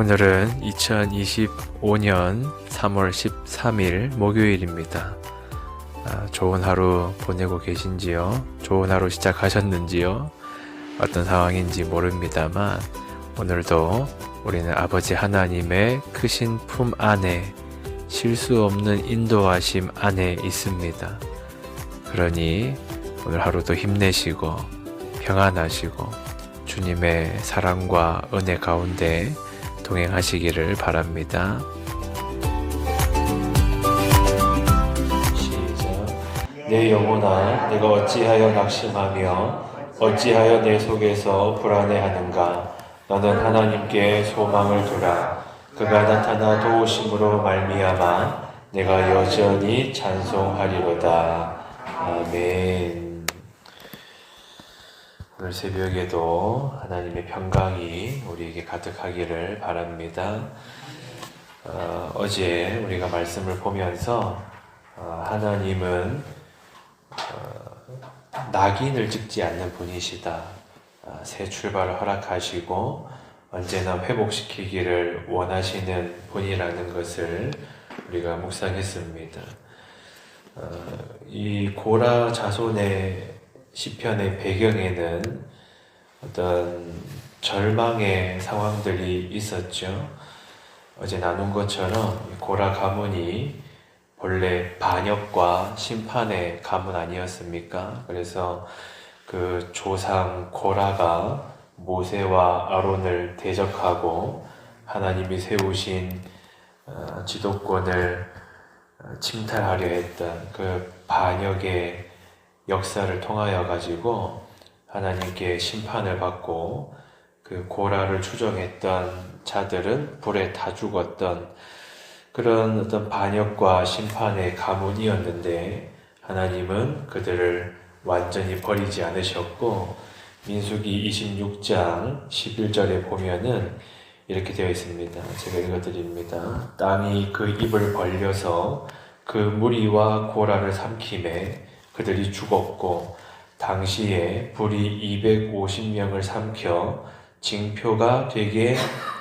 오늘은 2025년 3월 13일 목요일입니다. 좋은 하루 보내고 계신지요? 좋은 하루 시작하셨는지요? 어떤 상황인지 모릅니다만 오늘도 우리는 아버지 하나님의 크신 품 안에 실수 없는 인도하심 안에 있습니다. 그러니 오늘 하루도 힘내시고 평안하시고 주님의 사랑과 은혜 가운데 동행하시기를 바랍니다. 시작. 내 영혼아, 내가 어찌하여 낙심하며 어찌하여 내 속에서 불안해하는가? 너는 하나님께 소망을 두라. 그가 나타나 도우심으로 말미암아 내가 여전히 찬송하리로다. 아멘. 오늘 새벽에도 하나님의 평강이 우리에게 가득하기를 바랍니다. 어제 우리가 말씀을 보면서 하나님은 낙인을 찍지 않는 분이시다. 새 출발을 허락하시고 언제나 회복시키기를 원하시는 분이라는 것을 우리가 묵상했습니다. 이 고라 자손의 시편의 배경에는 어떤 절망의 상황들이 있었죠. 어제 나눈 것처럼 고라 가문이 본래 반역과 심판의 가문 아니었습니까? 그래서 그 조상 고라가 모세와 아론을 대적하고 하나님이 세우신 지도권을 침탈하려 했던 그 반역의 역사를 통하여 가지고 하나님께 심판을 받고 그 고라를 추종했던 자들은 불에 다 죽었던 그런 어떤 반역과 심판의 가문이었는데 하나님은 그들을 완전히 버리지 않으셨고 민수기 26장 11절에 보면은 이렇게 되어 있습니다. 제가 읽어드립니다. 땅이 그 입을 벌려서 그 무리와 고라를 삼키매 그들이 죽었고 당시에 불이 250명을 삼켜 징표가 되게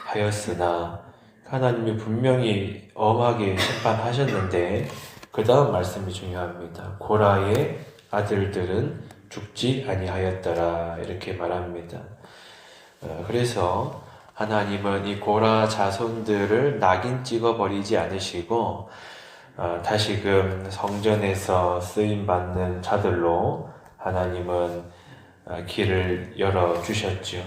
하였으나 하나님이 분명히 엄하게 심판하셨는데 그 다음 말씀이 중요합니다. 고라의 아들들은 죽지 아니하였더라 이렇게 말합니다. 그래서 하나님은 이 고라 자손들을 낙인 찍어버리지 않으시고 다시금 성전에서 쓰임받는 자들로 하나님은 길을 열어주셨죠.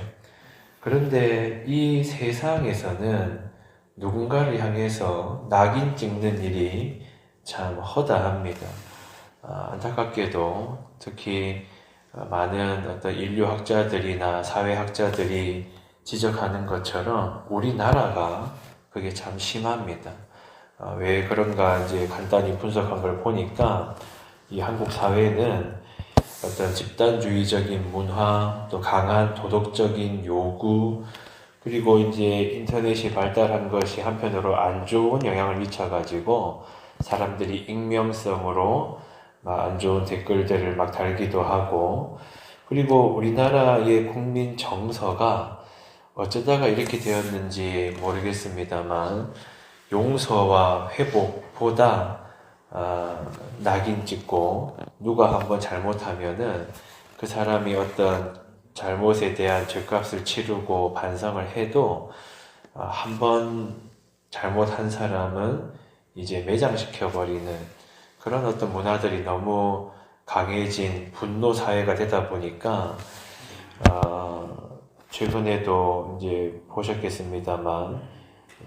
그런데 이 세상에서는 누군가를 향해서 낙인 찍는 일이 참 허다합니다. 안타깝게도 특히 많은 어떤 인류학자들이나 사회학자들이 지적하는 것처럼 우리나라가 그게 참 심합니다. 왜 그런가 이제 간단히 분석한 걸 보니까 이 한국 사회는 어떤 집단주의적인 문화, 또 강한 도덕적인 요구, 그리고 이제 인터넷이 발달한 것이 한편으로 안 좋은 영향을 미쳐가지고 사람들이 익명성으로 막 안 좋은 댓글들을 막 달기도 하고, 그리고 우리나라의 국민 정서가 어쩌다가 이렇게 되었는지 모르겠습니다만 용서와 회복보다 낙인 찍고 누가 한번 잘못하면은 그 사람이 어떤 잘못에 대한 죗값을 치르고 반성을 해도 한번 잘못한 사람은 이제 매장시켜버리는 그런 어떤 문화들이 너무 강해진 분노 사회가 되다 보니까 최근에도 이제 보셨겠습니다만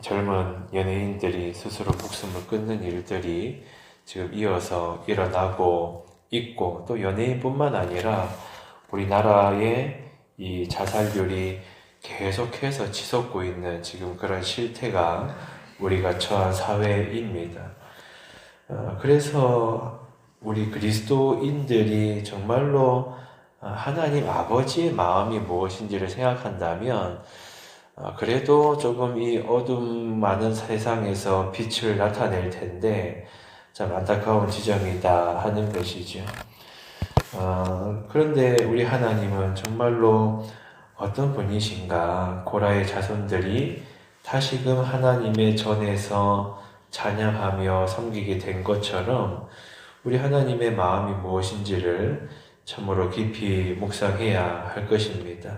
젊은 연예인들이 스스로 목숨을 끊는 일들이 지금 이어서 일어나고 있고 또 연예인뿐만 아니라 우리나라의 이 자살률이 계속해서 치솟고 있는 지금 그런 실태가 우리가 처한 사회입니다. 그래서 우리 그리스도인들이 정말로 하나님 아버지의 마음이 무엇인지를 생각한다면 그래도 조금 이 어둠 많은 세상에서 빛을 나타낼 텐데 참 안타까운 지점이다 하는 것이죠. 그런데 우리 하나님은 정말로 어떤 분이신가? 고라의 자손들이 다시금 하나님의 전에서 찬양하며 섬기게 된 것처럼 우리 하나님의 마음이 무엇인지를 참으로 깊이 묵상해야 할 것입니다.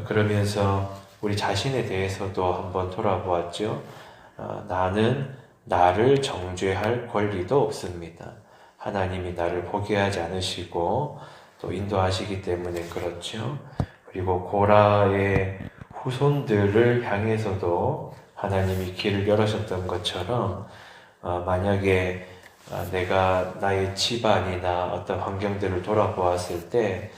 그러면서 우리 자신에 대해서도 한번 돌아보았죠. 나는 나를 정죄할 권리도 없습니다. 하나님이 나를 포기하지 않으시고 또 인도하시기 때문에 그렇죠. 그리고 고라의 후손들을 향해서도 하나님이 길을 열으셨던 것처럼 만약에 내가 나의 집안이나 어떤 환경들을 돌아보았을 때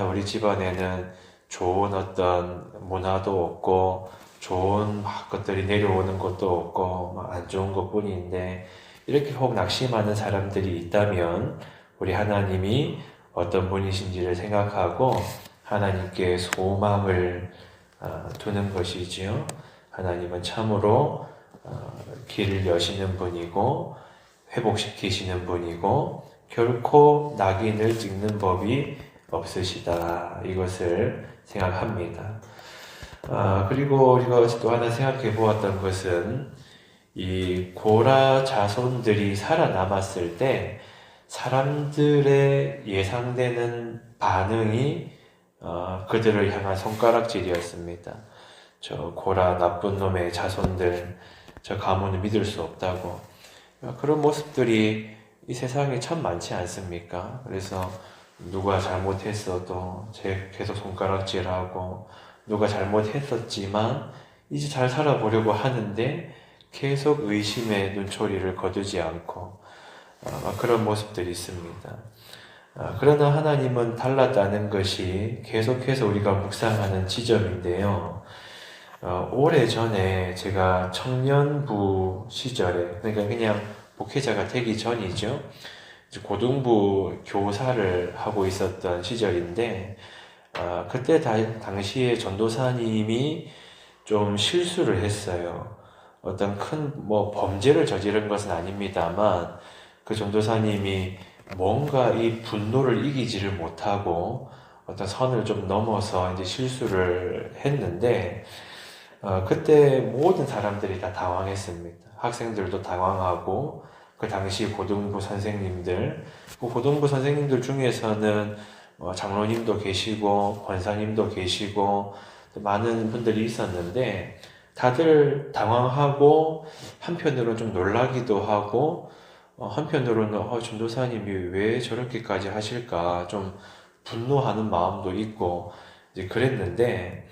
우리 집안에는 좋은 어떤 문화도 없고 좋은 것들이 내려오는 것도 없고 안 좋은 것뿐인데 이렇게 혹 낙심하는 사람들이 있다면 우리 하나님이 어떤 분이신지를 생각하고 하나님께 소망을 두는 것이지요. 하나님은 참으로 길을 여시는 분이고 회복시키시는 분이고 결코 낙인을 찍는 법이 없으시다. 이것을 생각합니다. 그리고 우리가 또 하나 생각해 보았던 것은 이 고라 자손들이 살아남았을 때 사람들의 예상되는 반응이 그들을 향한 손가락질이었습니다. 저 고라 나쁜 놈의 자손들, 저 가문을 믿을 수 없다고. 그런 모습들이 이 세상에 참 많지 않습니까? 그래서 누가 잘못했어도 계속 손가락질하고 누가 잘못했었지만 이제 잘 살아보려고 하는데 계속 의심의 눈초리를 거두지 않고 그런 모습들이 있습니다. 그러나 하나님은 달랐다는 것이 계속해서 우리가 묵상하는 지점인데요. 오래전에 제가 청년부 시절에, 그러니까 그냥 목회자가 되기 전이죠. 고등부 교사를 하고 있었던 시절인데, 그때 당시에 전도사님이 좀 실수를 했어요. 어떤 큰 범죄를 저지른 것은 아닙니다만, 그 전도사님이 뭔가 이 분노를 이기지를 못하고 어떤 선을 좀 넘어서 이제 실수를 했는데, 그때 모든 사람들이 다 당황했습니다. 학생들도 당황하고, 그 당시 고등부 선생님들, 그 고등부 선생님들 중에서는 장로님도 계시고, 권사님도 계시고, 많은 분들이 있었는데, 다들 당황하고, 한편으로는 좀 놀라기도 하고, 한편으로는 전도사님이 왜 저렇게까지 하실까 좀 분노하는 마음도 있고 이제 그랬는데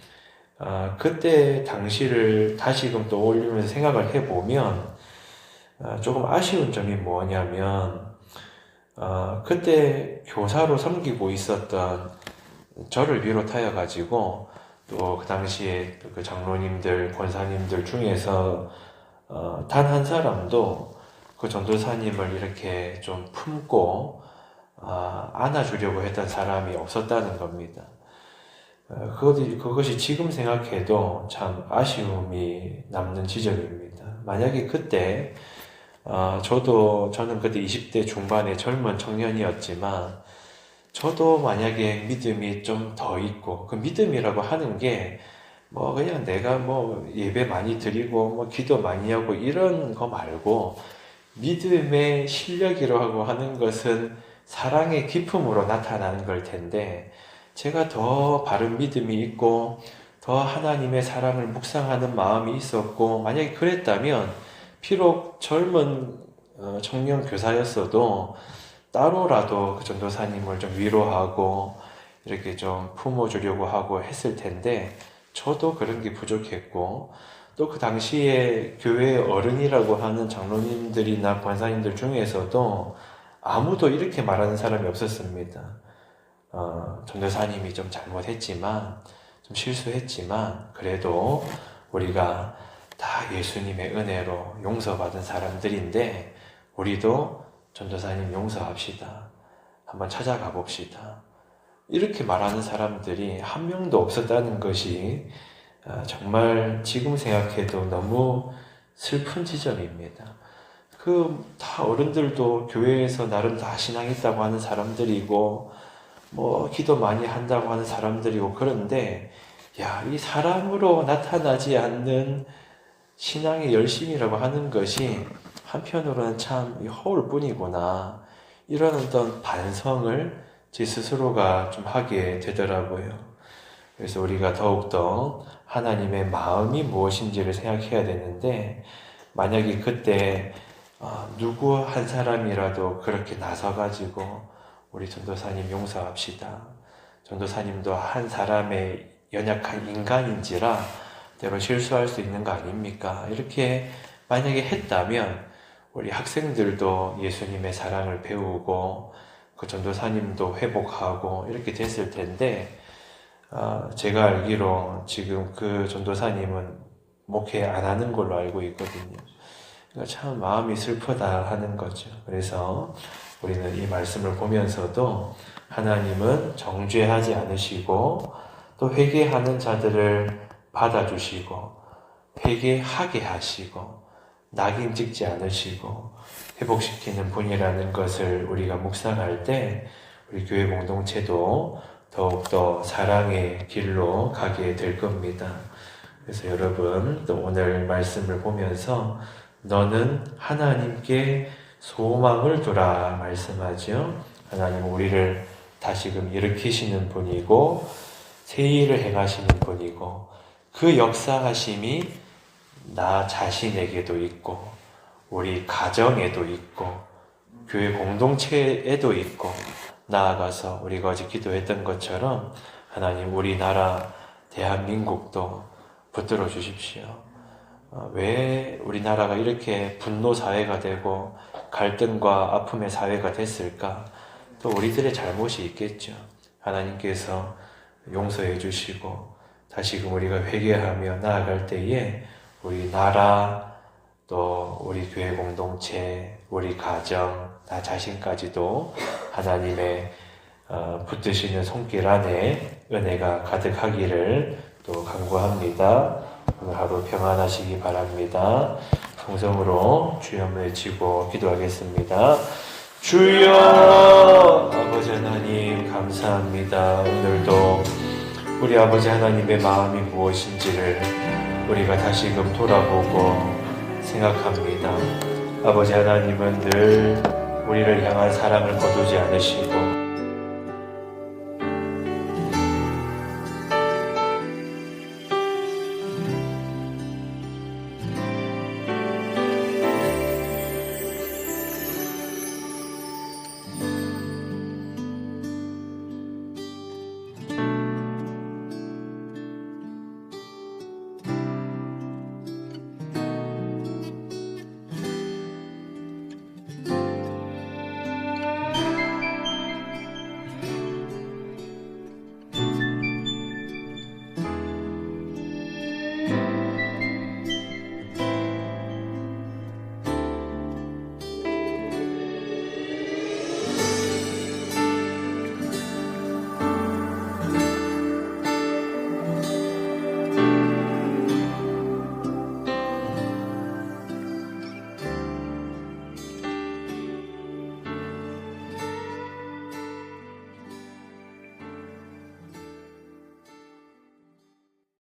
그때 당시를 다시금 떠올리면서 생각을 해보면 조금 아쉬운 점이 뭐냐면 그때 교사로 섬기고 있었던 저를 비롯하여 가지고 또 그 당시에 그 장로님들, 권사님들 중에서 단 한 사람도 그 전도사님을 이렇게 좀 품고 안아주려고 했던 사람이 없었다는 겁니다. 그것이 지금 생각해도 참 아쉬움이 남는 지점입니다. 만약에 그때 저는 그때 20대 중반의 젊은 청년이었지만 저도 만약에 믿음이 좀 더 있고 그 믿음이라고 하는 게 그냥 내가 예배 많이 드리고 기도 많이 하고 이런 거 말고 믿음의 실력이라고 하는 것은 사랑의 기품으로 나타나는 걸 텐데 제가 더 바른 믿음이 있고 더 하나님의 사랑을 묵상하는 마음이 있었고 만약에 그랬다면 비록 젊은 청년 교사였어도 따로라도 그 전도사님을 좀 위로하고 이렇게 좀 품어주려고 하고 했을 텐데 저도 그런 게 부족했고 또 그 당시에 교회 어른이라고 하는 장로님들이나 권사님들 중에서도 아무도 이렇게 말하는 사람이 없었습니다. 전도사님이 좀 잘못했지만 좀 실수했지만 그래도 우리가 다 예수님의 은혜로 용서받은 사람들인데 우리도 전도사님 용서합시다. 한번 찾아가 봅시다. 이렇게 말하는 사람들이 한 명도 없었다는 것이 정말 지금 생각해도 너무 슬픈 지점입니다. 다 어른들도 교회에서 나름 다 신앙 있다고 하는 사람들이고 기도 많이 한다고 하는 사람들이고 그런데 야, 이 사람으로 나타나지 않는 신앙의 열심이라고 하는 것이 한편으로는 참 허울 뿐이구나. 이런 어떤 반성을 제 스스로가 좀 하게 되더라고요. 그래서 우리가 더욱더 하나님의 마음이 무엇인지를 생각해야 되는데, 만약에 그때 누구 한 사람이라도 그렇게 나서가지고 우리 전도사님 용서합시다. 전도사님도 한 사람의 연약한 인간인지라 때로 실수할 수 있는 거 아닙니까? 이렇게 만약에 했다면 우리 학생들도 예수님의 사랑을 배우고 그 전도사님도 회복하고 이렇게 됐을 텐데, 제가 알기로 지금 그 전도사님은 목회 안 하는 걸로 알고 있거든요. 그러니까 참 마음이 슬프다 하는 거죠. 그래서 우리는 이 말씀을 보면서도 하나님은 정죄하지 않으시고 또 회개하는 자들을 받아주시고 회개하게 하시고 낙인 찍지 않으시고 회복시키는 분이라는 것을 우리가 묵상할 때 우리 교회 공동체도 더욱더 사랑의 길로 가게 될 겁니다. 그래서 여러분 또 오늘 말씀을 보면서 너는 하나님께 소망을 두라 말씀하죠. 하나님은 우리를 다시금 일으키시는 분이고 새 일을 행하시는 분이고 그 역사하심이 나 자신에게도 있고 우리 가정에도 있고 교회 공동체에도 있고 나아가서 우리가 어제 기도했던 것처럼 하나님 우리나라 대한민국도 붙들어 주십시오. 왜 우리나라가 이렇게 분노 사회가 되고 갈등과 아픔의 사회가 됐을까? 또 우리들의 잘못이 있겠죠. 하나님께서 용서해 주시고 다시금 우리가 회개하며 나아갈 때에 우리 나라 또 우리 교회 공동체 우리 가정 나 자신까지도 하나님의 붙드시는 손길 안에 은혜가 가득하기를 또 간구합니다. 오늘 하루 평안하시기 바랍니다. 성성으로 주여 외치고 기도하겠습니다. 주여 아버지 하나님 감사합니다. 오늘도 우리 아버지 하나님의 마음이 무엇인지를 우리가 다시금 돌아보고 생각합니다. 아버지 하나님은 늘 우리를 향한 사랑을 거두지 않으시고